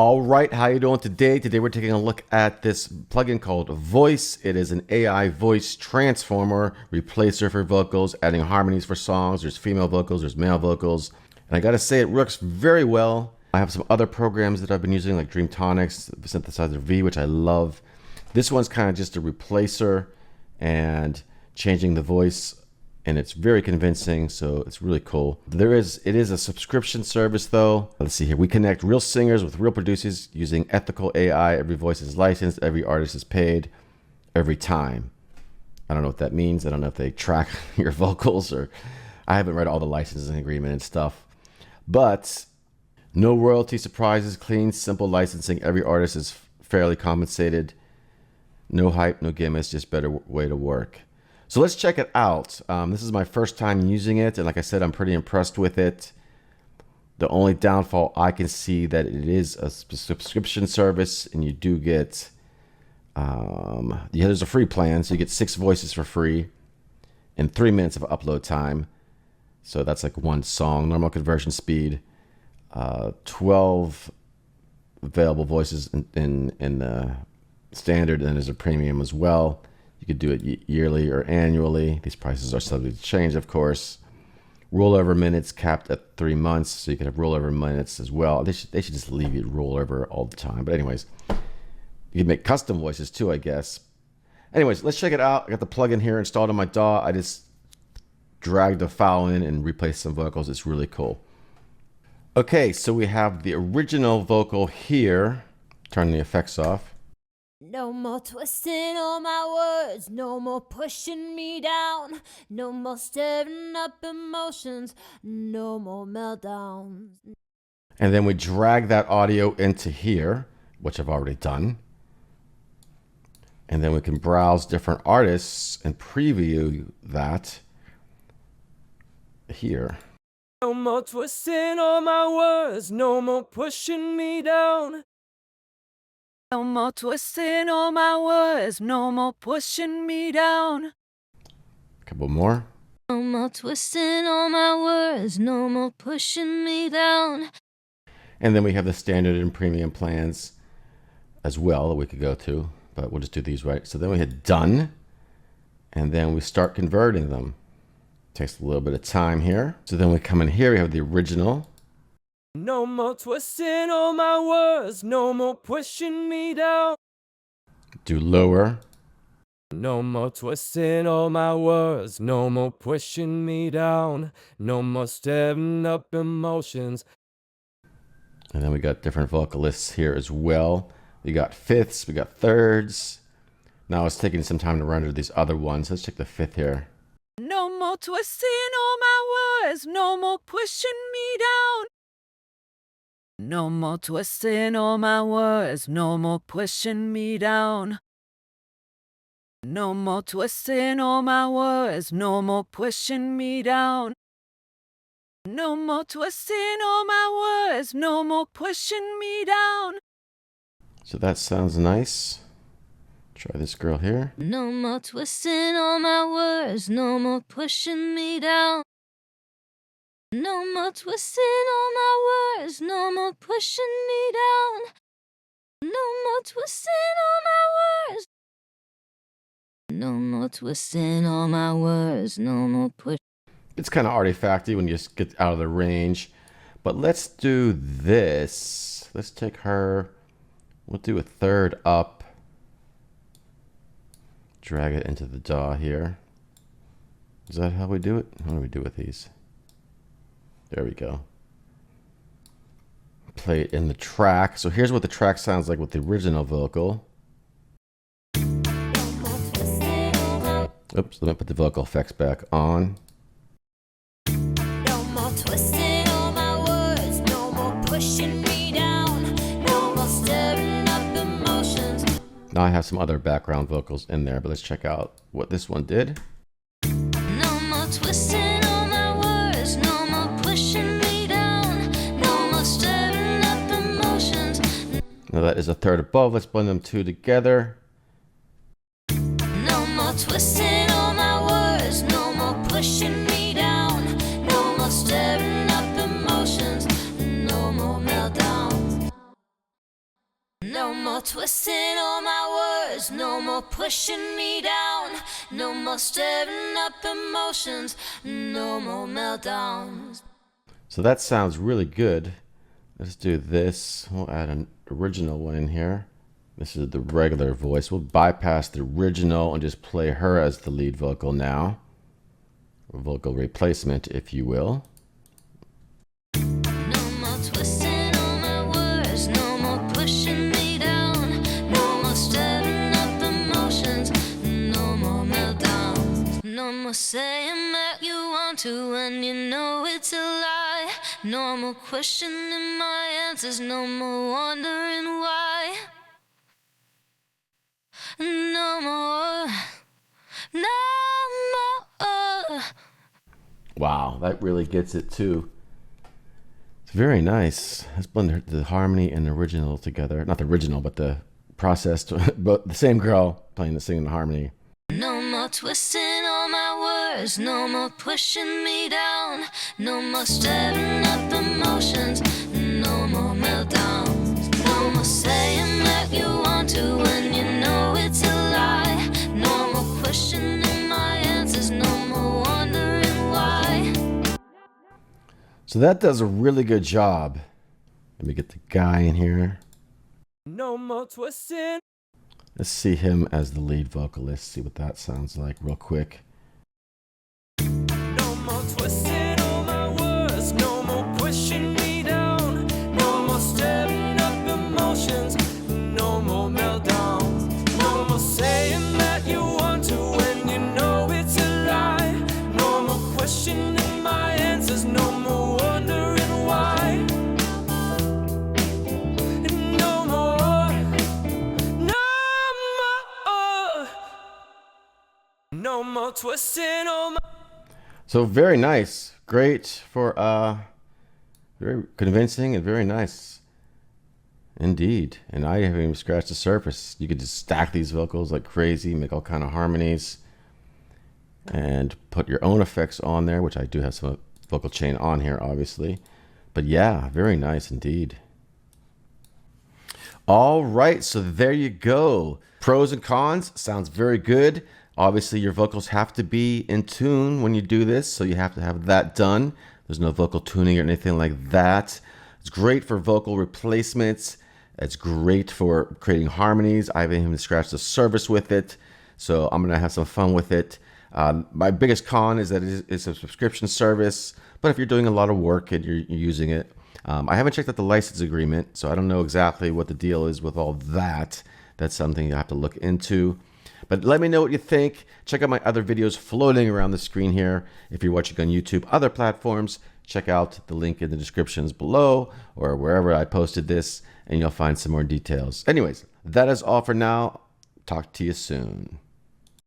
All right, how you doing today? Today we're taking a look at this plugin called Voice. It is an AI voice transformer replacer for vocals, adding harmonies for songs. There's female vocals, there's male vocals. And I gotta say, it works very well. I have some other programs that I've been using like Dreamtonics, Synthesizer V, which I love. This one's kind of just a replacer and changing the voice, and it's very convincing, so it's really cool. It is a subscription service though. Let's see here. We connect real singers with real producers using ethical AI. Every voice is licensed, every artist is paid every time. I don't know what that means. I don't know if they track your vocals, or I haven't read all the licensing agreement and stuff. But no royalty surprises, clean, simple licensing. Every artist is fairly compensated. No hype, no gimmicks, just better way to work. So let's check it out. This is my first time using it, and like I said, I'm pretty impressed with it. The only downfall I can see that it is a subscription service, and you do get, there's a free plan, so you get 6 voices for free and 3 minutes of upload time. So that's like 1 song. Normal conversion speed, 12 available voices in the standard, and then there's a premium as well. You could do it yearly or annually. These prices are subject to change, of course. Rollover minutes capped at 3 months, so you can have rollover minutes as well. They should just leave you rollover all the time. But anyways, you can make custom voices too, I guess. Anyways, let's check it out. I got the plugin here installed on my DAW. I just dragged the file in and replaced some vocals. It's really cool. Okay, so we have the original vocal here. Turn the effects off. No more twisting all my words, no more pushing me down, no more stirring up emotions, no more meltdowns. And then we drag that audio into here, which I've already done. And then we can browse different artists and preview that here. No more twisting all my words, no more pushing me down. No more twisting all my words, no more pushing me down. Couple more. No more twisting all my words, no more pushing me down. And then we have the standard and premium plans as well that we could go to, but we'll just do these right. So then we hit done, and then we start converting them. Takes a little bit of time here. So then we come in here, we have the original. No more twisting all my words, no more pushing me down. Do lower. No more twisting all my words, no more pushing me down. No more stirring up emotions. And then we got different vocalists here as well. We got fifths, we got thirds. Now it's taking some time to render these other ones. Let's check the fifth here. No more twisting all my words, no more pushing me down. No more twisting all my words, no more pushing me down. No more twisting all my words, no more pushing me down. No more twisting all my words, no more pushing me down. So that sounds nice. Try this girl here. No more twisting all my words, no more pushing me down. No more twisting all my words, no more pushing me down. No more twisting all my words. No more twisting all my words, no more push. It's kind of artifacty when you just get out of the range. But let's do this. Let's take her. We'll do a third up. Drag it into the DAW here. Is that how we do it? What do we do with these? There we go. Play it in the track. So here's what the track sounds like with the original vocal. Oops, let me put the vocal effects back on. No more twisting all my words, no more pushing me down, no more stirring up emotions. Now I have some other background vocals in there, but let's check out what this one did. No more twisting all my words, no more pushing me down, no more stirring up emotions. Now that is a third above. Let's blend them two together. No more twisting all my words, no more pushing me down, no more stirring up emotions, no more meltdowns. No more twisting all my words, no more pushing me down, no more stirring up emotions, no more meltdowns. So that sounds really good. Let's do this. We'll add an original one in here. This is the regular voice. We'll bypass the original and just play her as the lead vocal now. Vocal replacement, if you will. No more twisting all my words, no more pushing me down, no more stirring up emotions, no more meltdowns. No more saying that you want to when you know it's a lie. No more questioning my answers, no more wondering why. No more, no more. Wow, that really gets it too. It's very nice. Let's blend the harmony and the original together. Not the original, but the processed, but the same girl playing the singing harmony. No more twisting all my words, no more pushing me down, no more stirring up emotions, no more meltdowns. No more saying that you want to when you know it's a lie. No more questioning my answers, no more wondering why. So that does a really good job. Let me get the guy in here. No more twisting. Let's see him as the lead vocalist. See what that sounds like real quick. No more twisting all my words, no more pushing me down, no more stirring up emotions, no more meltdowns. No more saying that you want to when you know it's a lie. No more questioning my answers, no more wondering why. No more, no more twisting all my. So very nice. Great for very convincing and very nice. Indeed. And I haven't even scratched the surface. You could just stack these vocals like crazy, make all kind of harmonies, and put your own effects on there, which I do have some vocal chain on here, obviously. But yeah, very nice indeed. All right, so there you go. Pros and cons. Sounds very good. Obviously, your vocals have to be in tune when you do this, so you have to have that done. There's no vocal tuning or anything like that. It's great for vocal replacements. It's great for creating harmonies. I haven't even scratched the surface with it, so I'm gonna have some fun with it. My biggest con is that it's a subscription service, but if you're doing a lot of work and you're using it, I haven't checked out the license agreement, so I don't know exactly what the deal is with all that. That's something you have to look into. But let me know what you think. Check out my other videos floating around the screen here. If you're watching on YouTube, other platforms, check out the link in the descriptions below or wherever I posted this, and you'll find some more details. Anyways, that is all for now. Talk to you soon.